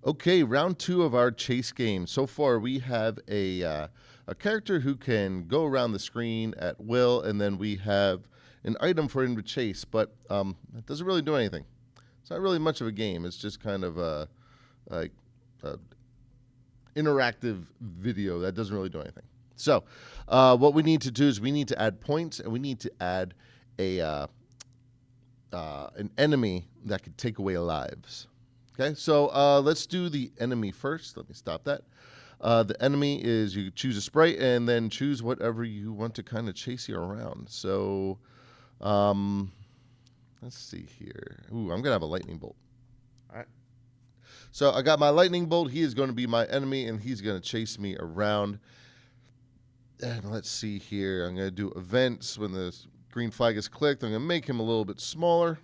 Okay, round two of our chase game. So far, we have a character who can go around the screen at will, and then we have an item for him to chase, but it doesn't really do anything. It's not really much of a game. It's just kind of a interactive video that doesn't really do anything. So, what we need to do is we need to add points, and we need to add a an enemy that could take away lives. Okay, so let's do the enemy first. Let me stop that. The enemy is you choose a sprite and then choose whatever you want to kind of chase you around. So let's see here. Ooh, I'm going to have a lightning bolt. All right. So I got my lightning bolt. He is going to be my enemy, and he's going to chase me around. And let's see here. I'm going to do events. When the green flag is clicked, I'm going to make him a little bit smaller.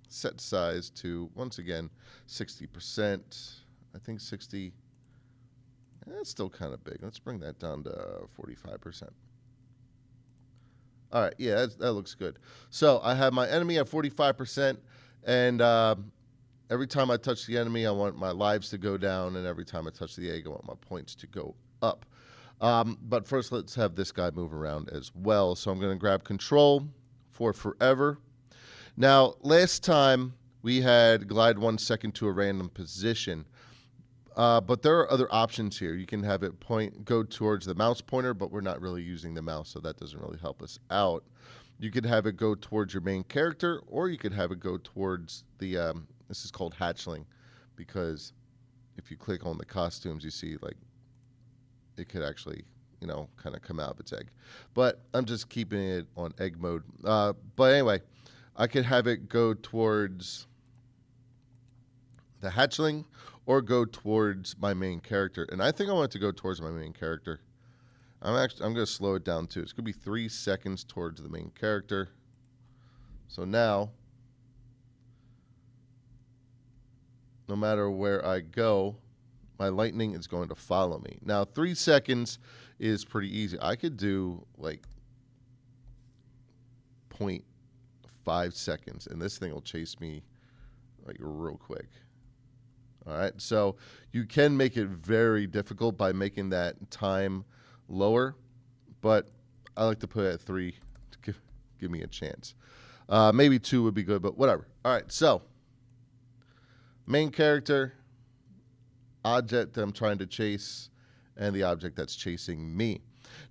Set size to, once again, 60%. I think 60. That's still kind of big. Let's bring that down to 45%. All right, yeah, that looks good. So I have my enemy at 45%, and every time I touch the enemy, I want my lives to go down, and every time I touch the egg, I want my points to go up. But first, let's have this guy move around as well. So I'm going to grab control for forever. Now, last time we had glide 1 second to a random position, but there are other options here. You can have it go towards the mouse pointer, but we're not really using the mouse, so that doesn't really help us out. You could have it go towards your main character, or you could have it go towards the, this is called hatchling, because if you click on the costumes, you see, like, it could actually, kind of come out of its egg. But I'm just keeping it on egg mode. But anyway, I could have it go towards the hatchling or go towards my main character. And I think I want it to go towards my main character. I'm going to slow it down too. It's going to be 3 seconds towards the main character. So now, no matter where I go, my lightning is going to follow me. Now, 3 seconds is pretty easy. I could do like 0.5 seconds, and this thing will chase me like real quick. All right, so you can make it very difficult by making that time lower, but I like to put it at 3 to give me a chance. Maybe 2 would be good, but whatever. All right, so main character, object that I'm trying to chase, and the object that's chasing me.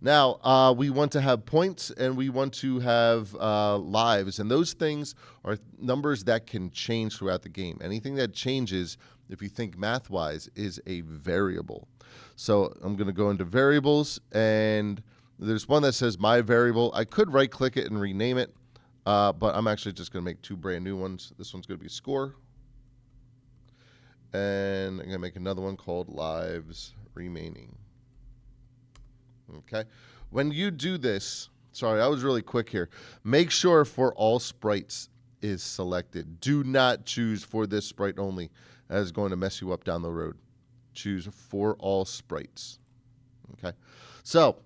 Now, we want to have points, and we want to have lives, and those things are numbers that can change throughout the game. Anything that changes, if you think math-wise, is a variable. So I'm going to go into variables, and there's one that says my variable. I could right-click it and rename it, but I'm actually just going to make 2 brand new ones. This one's going to be score, and I'm going to make another one called lives remaining. Okay. When you do this, sorry, I was really quick here. Make sure for all sprites is selected. Do not choose for this sprite only. That is going to mess you up down the road. Choose for all sprites. Okay. So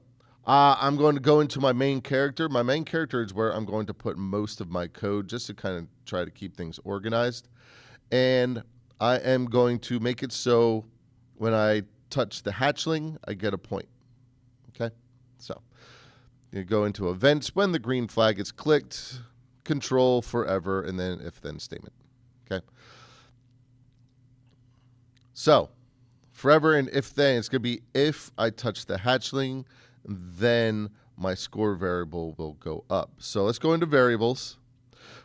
I'm going to go into my main character. My main character is where I'm going to put most of my code just to kind of try to keep things organized. And I am going to make it so when I touch the hatchling, I get a point. Okay, so you go into events. When the green flag is clicked, control forever, and then if-then statement. Okay, so forever and if-then, it's going to be if I touch the hatchling, then my score variable will go up. So let's go into variables.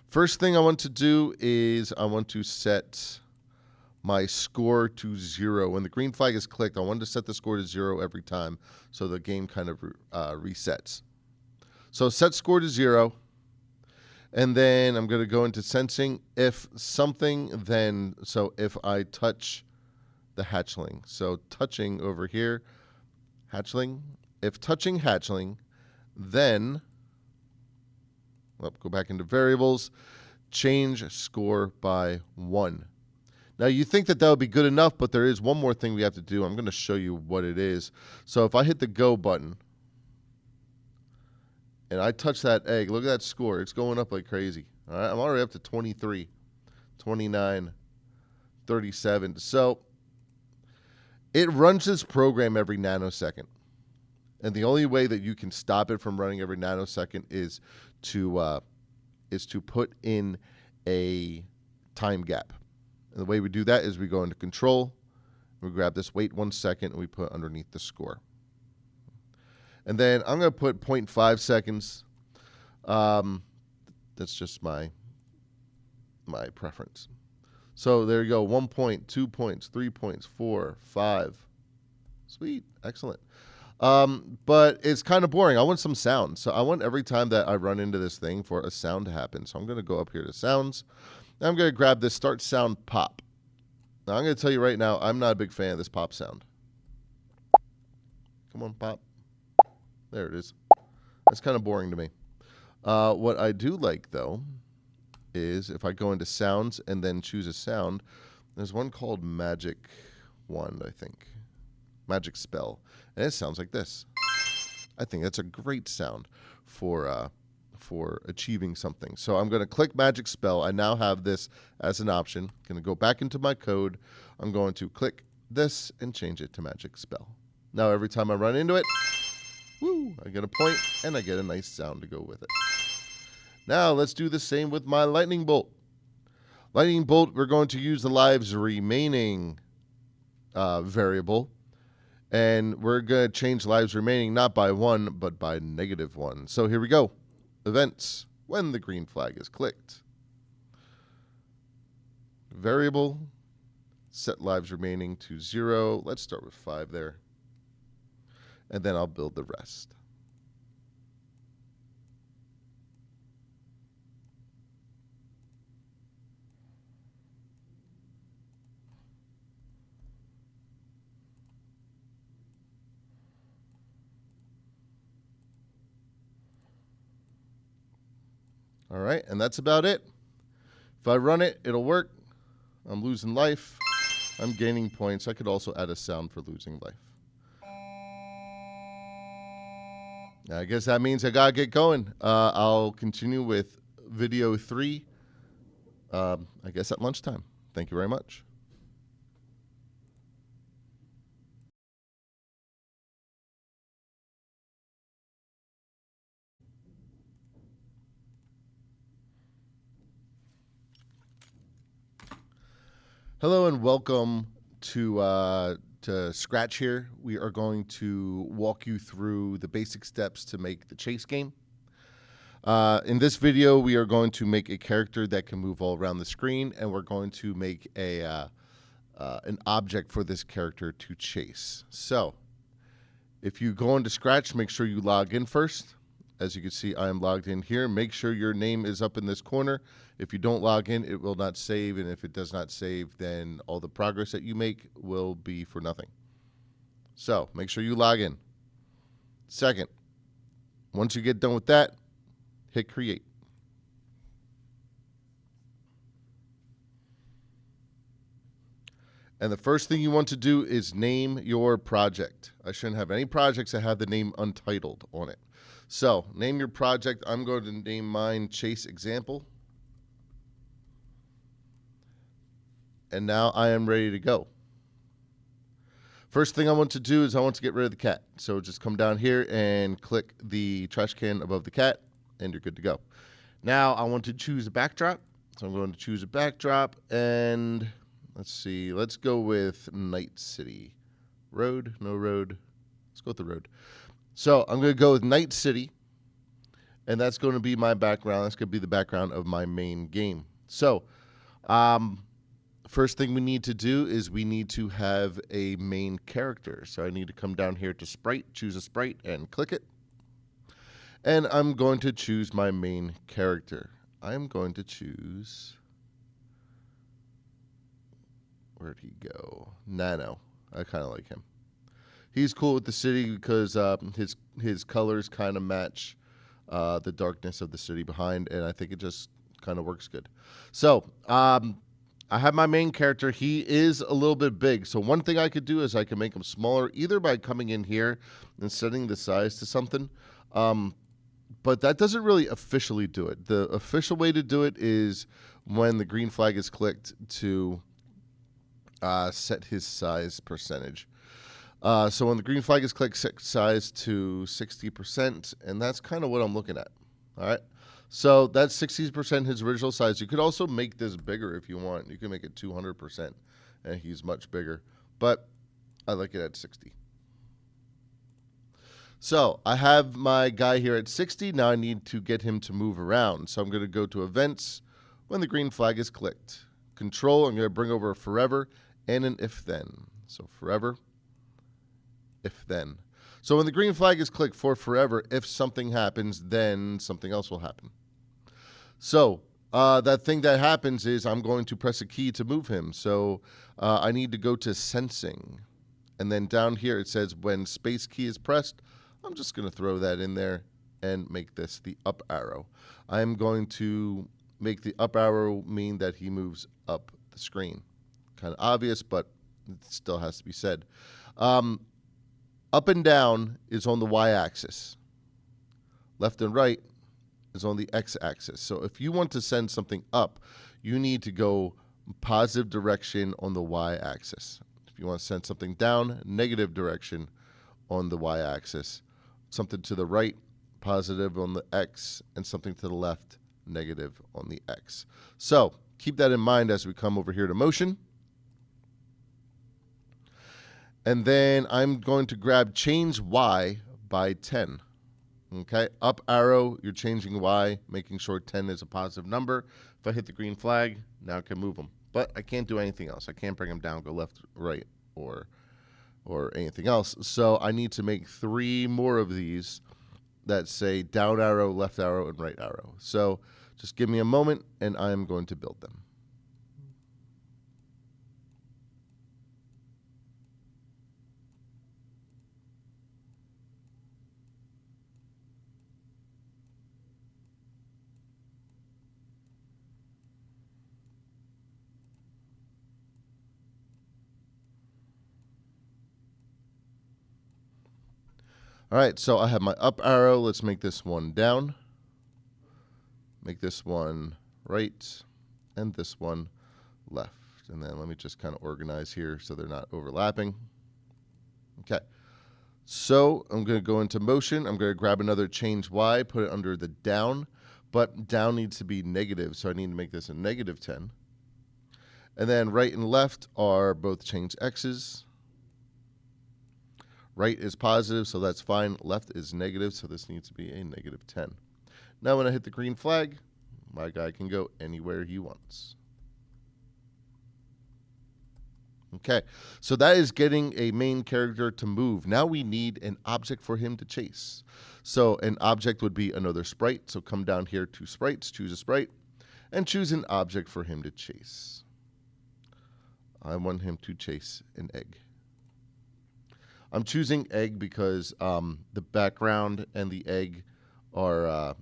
First thing I want to do is I want to set my score to 0. When the green flag is clicked, I want to set the score to 0 every time so the game kind of resets. So set score to 0, and then I'm going to go into sensing. If something, then, so if I touch the hatchling. So touching over here, hatchling. If touching hatchling, then, go back into variables, change score by 1. Now, you think that would be good enough, but there is one more thing we have to do. I'm going to show you what it is. So if I hit the go button and I touch that egg, look at that score. It's going up like crazy. All right, I'm already up to 23, 29, 37. So It runs this program every nanosecond. And the only way that you can stop it from running every nanosecond is to put in a time gap. And the way we do that is we go into control, we grab this wait 1 second, and we put underneath the score. And then I'm going to put 0.5 seconds. That's just my preference. So there you go. 1 point, 2 points, 3 points, 4, 5. Sweet. Excellent. But it's kind of boring. I want some sound. So I want every time that I run into this thing for a sound to happen. So I'm going to go up here to sounds. And I'm going to grab this start sound pop. Now I'm going to tell you right now, I'm not a big fan of this pop sound. Come on, pop. There it is. That's kind of boring to me. What I do like, though, is if I go into sounds and then choose a sound, there's one called Magic Wand, I think. Magic Spell. And it sounds like this. I think that's a great sound for achieving something. So I'm going to click Magic Spell. I now have this as an option. I'm going to go back into my code. I'm going to click this and change it to Magic Spell. Now every time I run into it, woo, I get a point and I get a nice sound to go with it. Now let's do the same with my lightning bolt. Lightning bolt, we're going to use the lives remaining variable. And we're going to change lives remaining not by 1, but by -1. So here we go. Events, when the green flag is clicked. Variable, set lives remaining to 0. Let's start with 5 there. And then I'll build the rest. All right, and that's about it. If I run it, it'll work. I'm losing life. I'm gaining points. I could also add a sound for losing life. I guess that means I got to get going. I'll continue with video 3, I guess at lunchtime. Thank you very much. Hello and welcome to Scratch here. We are going to walk you through the basic steps to make the chase game. In this video, we are going to make a character that can move all around the screen, and we're going to make an object for this character to chase. So if you go into Scratch, make sure you log in first. As you can see, I am logged in here. Make sure your name is up in this corner. If you don't log in, it will not save, and if it does not save, then all the progress that you make will be for nothing. So make sure you log in. Second, once you get done with that, hit create. And the first thing you want to do is name your project. I shouldn't have any projects that have the name untitled on it. So name your project. I'm going to name mine Chase Example. And now I am ready to go. First thing I want to do is I want to get rid of the cat. So just come down here and click the trash can above the cat, and you're good to go. Now I want to choose a backdrop. So I'm going to choose a backdrop, and let's see. Let's go with Night City. Road? No road. Let's go with the road. So I'm going to go with Night City, and that's going to be my background. That's going to be the background of my main game. So first thing we need to do is we need to have a main character. So I need to come down here to Sprite, choose a Sprite, and click it. And I'm going to choose my main character. I'm going to choose... Where'd he go? Nano. I kind of like him. He's cool with the city because his colors kind of match the darkness of the city behind, and I think it just kind of works good. So I have my main character. He is a little bit big. So one thing I could do is I can make him smaller, either by coming in here and setting the size to something. But that doesn't really officially do it. The official way to do it is when the green flag is clicked to set his size percentage. So when the green flag is clicked, set size to 60%, and that's kind of what I'm looking at. All right. So that's 60% his original size. You could also make this bigger if you want. You can make it 200%, and he's much bigger. But I like it at 60. So I have my guy here at 60. Now I need to get him to move around. So I'm going to go to events when the green flag is clicked. Control, I'm going to bring over a forever and an if then. So forever, if then. So when the green flag is clicked for forever, if something happens, then something else will happen. So that thing that happens is I'm going to press a key to move him. So I need to go to sensing. And then down here it says when space key is pressed, I'm just going to throw that in there and make this the up arrow. I'm going to make the up arrow mean that he moves up the screen. Kind of obvious, but it still has to be said. Up and down is on the y-axis. Left and right is on the x-axis. So if you want to send something up, you need to go positive direction on the y-axis. If you want to send something down, negative direction on the y-axis. Something to the right, positive on the x, and something to the left, negative on the x. So keep that in mind as we come over here to motion. And then I'm going to grab change y by 10. Okay, up arrow, you're changing y, making sure 10 is a positive number. If I hit the green flag, now I can move them. But I can't do anything else. I can't bring them down, go left, right, or anything else. So I need to make 3 more of these that say down arrow, left arrow, and right arrow. So just give me a moment, and I'm going to build them. All right, so I have my up arrow. Let's make this one down. Make this one right, and this one left. And then let me just kind of organize here so they're not overlapping. Okay, so I'm going to go into motion. I'm going to grab another change Y, put it under the down, but down needs to be negative, so I need to make this a negative 10. And then right and left are both change X's. Right is positive, so that's fine. Left is negative, so this needs to be a negative 10. Now when I hit the green flag, my guy can go anywhere he wants. Okay, so that is getting a main character to move. Now we need an object for him to chase. So an object would be another sprite. So come down here to sprites, choose a sprite, and choose an object for him to chase. I want him to chase an egg. I'm choosing egg because the background and the egg are,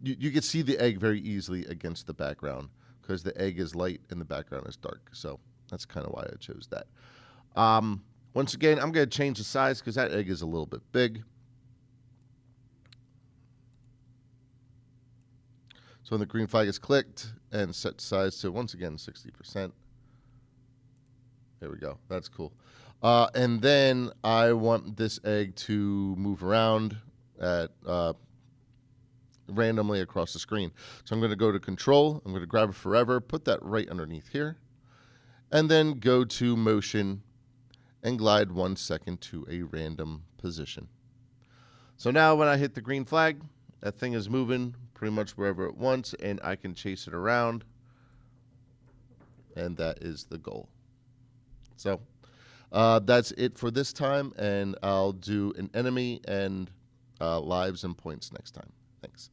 you can see the egg very easily against the background because the egg is light and the background is dark. So that's kind of why I chose that. Once again, I'm going to change the size because that egg is a little bit big. So when the green flag is clicked and set size to, once again, 60%. There we go. That's cool. And then I want this egg to move around at randomly across the screen. So I'm going to go to control. I'm going to grab it forever, put that right underneath here, and then go to motion and glide 1 second to a random position. So now when I hit the green flag, that thing is moving pretty much wherever it wants, and I can chase it around, and that is the goal. So that's it for this time, and I'll do an enemy and lives and points next time. Thanks.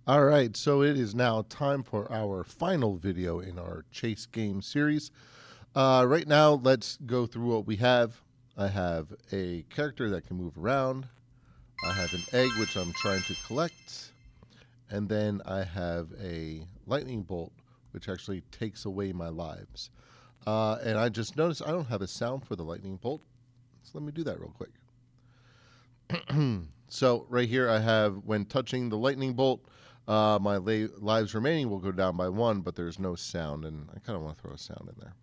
All right, so it is now time for our final video in our chase game series. Right now, let's go through what we have. I have a character that can move around. I have an egg, which I'm trying to collect. And then I have a lightning bolt, which actually takes away my lives. And I just noticed I don't have a sound for the lightning bolt. So let me do that real quick. So right here I have, when touching the lightning bolt, My lives remaining will go down by 1, but there's no sound, and I kind of want to throw a sound in there.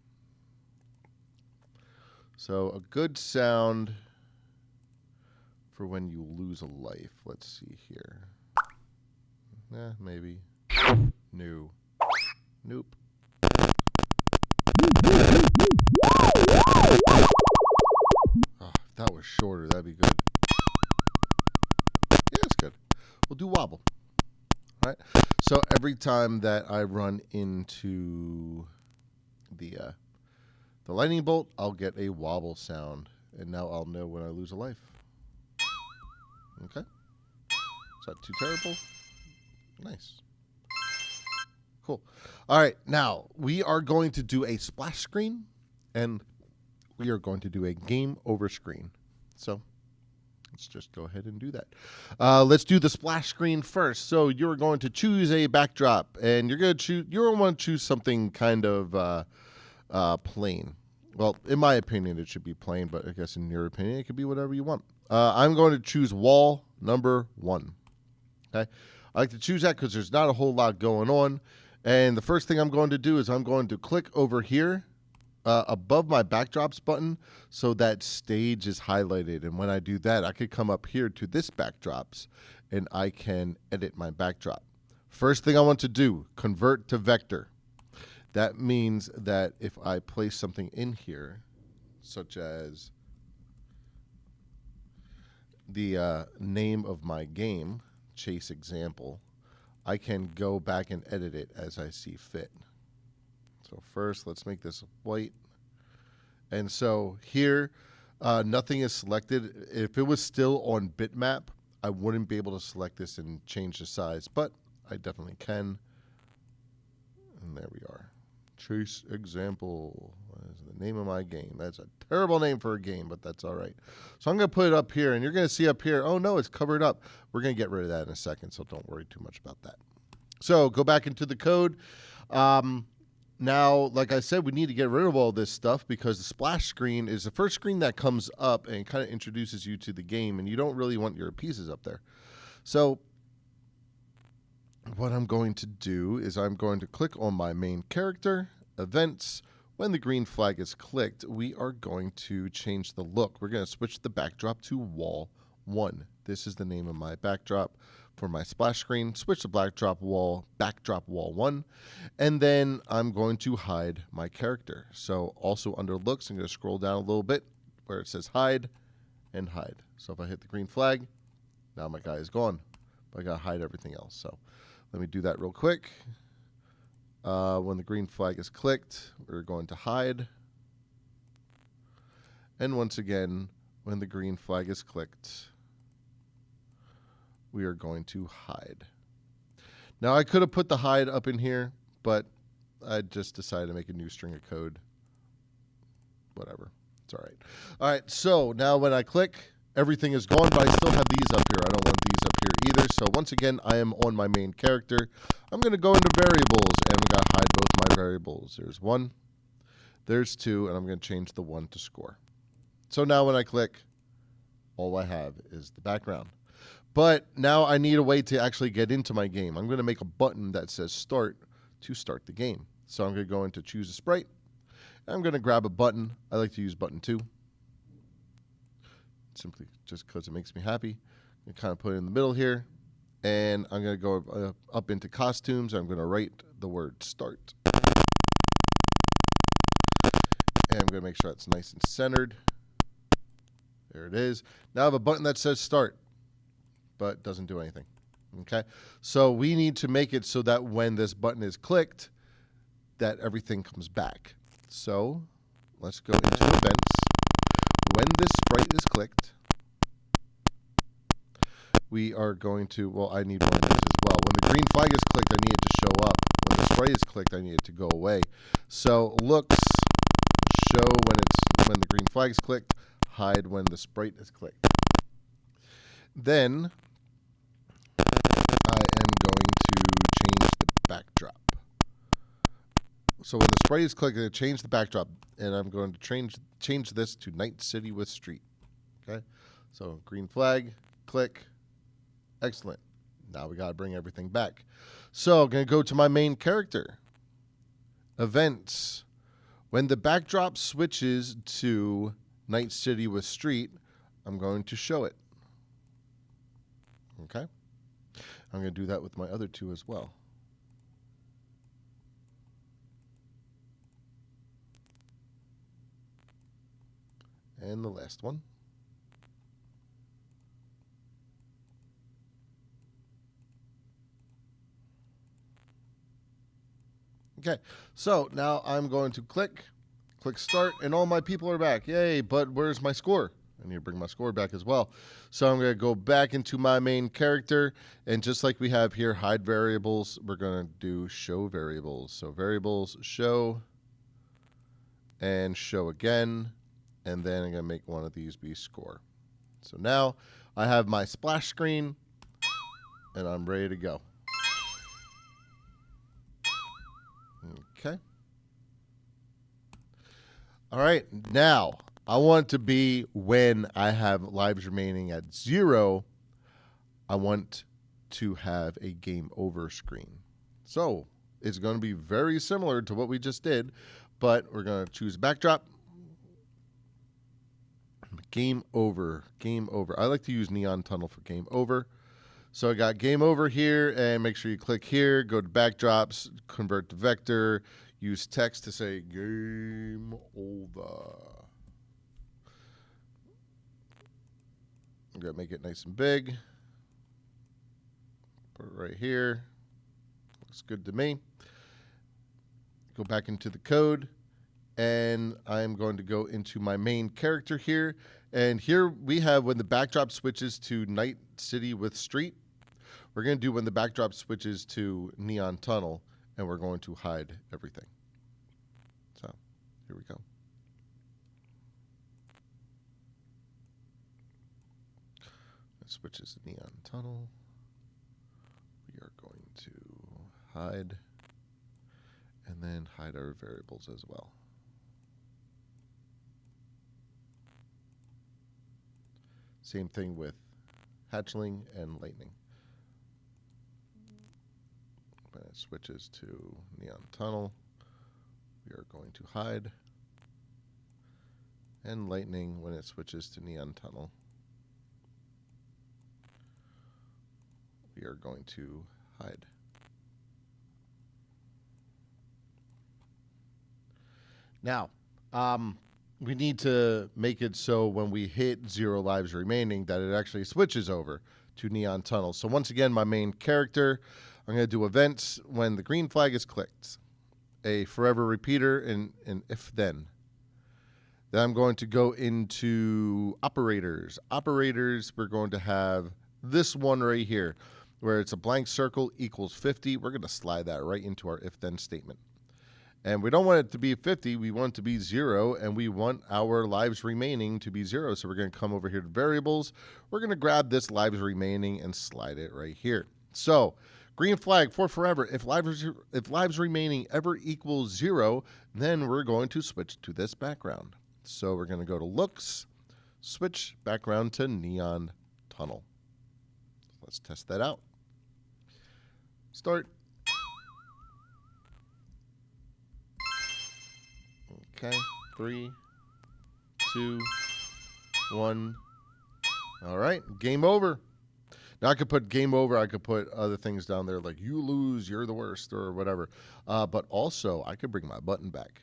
So a good sound for when you lose a life. Let's see here. Maybe. No. Nope. Oh, if that was shorter, that'd be good. Yeah, it's good. We'll do wobble. All right. So every time that I run into the lightning bolt, I'll get a wobble sound, and now I'll know when I lose a life. Okay. Is that too terrible? Nice. Cool. All right. Now, we are going to do a splash screen, and we are going to do a game over screen. So let's just go ahead and do that. Let's do the splash screen first. So you're going to choose a backdrop, and you're going to want to choose something kind of plain. Well, in my opinion, it should be plain, but I guess in your opinion, it could be whatever you want. I'm going to choose wall number 1. Okay, I like to choose that because there's not a whole lot going on. And the first thing I'm going to do is I'm going to click over here above my backdrops button so that stage is highlighted. And when I do that, I could come up here to this backdrops and I can edit my backdrop. First thing I want to do, convert to vector. That means that if I place something in here, such as the name of my game, Chase Example, I can go back and edit it as I see fit. So first, let's make this white. And so here, nothing is selected. If it was still on bitmap, I wouldn't be able to select this and change the size, but I definitely can. And there we are. Chase Example is the name of my game. That's a terrible name for a game, but that's all right. So I'm going to put it up here, and you're going to see up here, oh, no, it's covered up. We're going to get rid of that in a second, so don't worry too much about that. So go back into the code. Now, like I said, we need to get rid of all this stuff because the splash screen is the first screen that comes up and kind of introduces you to the game, and you don't really want your pieces up there. So what I'm going to do is I'm going to click on my main character, events. When the green flag is clicked, we are going to change the look. We're going to switch the backdrop to wall 1. This is the name of my backdrop for my splash screen. Switch the backdrop wall 1. And then I'm going to hide my character. So also under looks, I'm going to scroll down a little bit where it says hide and hide. So if I hit the green flag, now my guy is gone. But I got to hide everything else. So let me do that real quick. When the green flag is clicked, we're going to hide. And once again, when the green flag is clicked, we are going to hide. Now, I could have put the hide up in here, but I just decided to make a new string of code. Whatever. It's all right. All right, so now when I click, everything is gone, but I still have these up here. I don't want these up here either. So once again, I am on my main character. I'm going to go into variables, and I'm going to hide both my variables. There's 1, there's 2, and I'm going to change the 1 to score. So now when I click, all I have is the background. But now I need a way to actually get into my game. I'm going to make a button that says start to start the game. So I'm going to go into choose a sprite. And I'm going to grab a button. I like to use button 2. Simply just because it makes me happy. I'm kind of put it in the middle here. And I'm going to go up into costumes. I'm going to write the word start. And I'm going to make sure that's nice and centered. There it is. Now I have a button that says start, but doesn't do anything. Okay? So we need to make it so that when this button is clicked, that everything comes back. So let's go into events. When this sprite is clicked, we are going to, well, I need one of these as well. When the green flag is clicked, I need it to show up. When the sprite is clicked, I need it to go away. So looks show when the green flag is clicked, hide when the sprite is clicked. Then I am going to change the backdrop. So when the sprite is clicked, I'm going to change the backdrop, and I'm going to change this to Night City with Street. Okay? So green flag, click. Excellent. Now we got to bring everything back. So I'm going to go to my main character. Events. When the backdrop switches to Night City with Street, I'm going to show it. Okay? I'm going to do that with my other two as well. And the last one. Okay, so now I'm going to click start, and all my people are back. Yay, but where's my score? I need to bring my score back as well. So I'm going to go back into my main character, and just like we have here, hide variables, we're going to do show variables. So variables, show, and show again, and then I'm going to make one of these be score. So now I have my splash screen, and I'm ready to go. Okay. All right. Now, I want it to be when I have lives remaining at 0, I want to have a game over screen. So, it's going to be very similar to what we just did, but we're going to choose backdrop. Game over. Game over. I like to use Neon Tunnel for game over. So I got game over here, and make sure you click here, go to backdrops, convert to vector, use text to say game over. I'm going to make it nice and big. Put it right here. Looks good to me. Go back into the code, and I'm going to go into my main character here. And here we have when the backdrop switches to Night City with Street. We're going to do when the backdrop switches to Neon Tunnel, and we're going to hide everything. So, here we go. It switches to Neon Tunnel. We are going to hide, and then hide our variables as well. Same thing with hatchling and lightning. When it switches to Neon Tunnel, we are going to hide. And lightning, when it switches to Neon Tunnel, we are going to hide. Now, we need to make it so when we hit 0 lives remaining that it actually switches over to Neon Tunnel. So once again, my main character, I'm going to do events when the green flag is clicked, a forever repeater, and if then. Then I'm going to go into operators. Operators, we're going to have this one right here, where it's a blank circle equals 50. We're going to slide that right into our if then statement. And we don't want it to be 50, we want it to be 0, and we want our lives remaining to be 0. So we're going to come over here to variables. We're going to grab this lives remaining and slide it right here. So green flag for forever. If lives remaining ever equals 0, then we're going to switch to this background. So we're going to go to looks, switch background to Neon Tunnel. Let's test that out. Start. Okay, 3, 2, 1. All right, game over. Now I could put game over. I could put other things down there like you lose, you're the worst, or whatever. But also, I could bring my button back.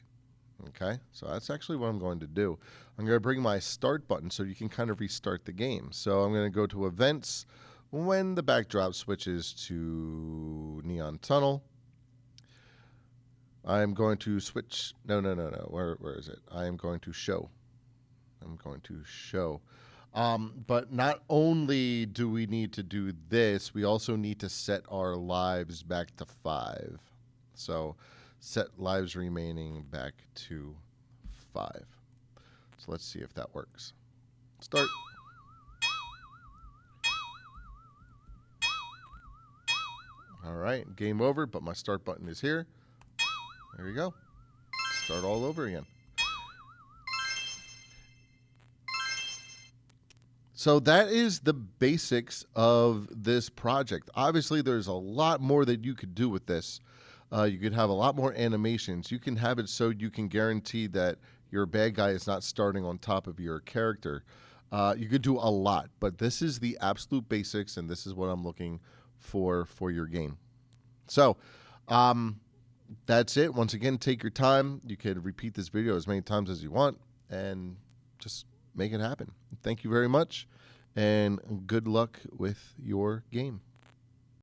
Okay, so that's actually what I'm going to do. I'm going to bring my start button so you can kind of restart the game. So I'm going to go to events when the backdrop switches to Neon Tunnel. I'm going to switch. No. Where is it? I am going to show. I'm going to show. But not only do we need to do this, we also need to set our lives back to 5. So set lives remaining back to 5. So let's see if that works. Start. All right, game over, but my start button is here. There we go. Start all over again. So that is the basics of this project. Obviously, there's a lot more that you could do with this. You could have a lot more animations. You can have it so you can guarantee that your bad guy is not starting on top of your character. You could do a lot, but this is the absolute basics, and this is what I'm looking for your game. So, that's it. Once again, take your time. You could repeat this video as many times as you want, and just make it happen. Thank you very much, and good luck with your game.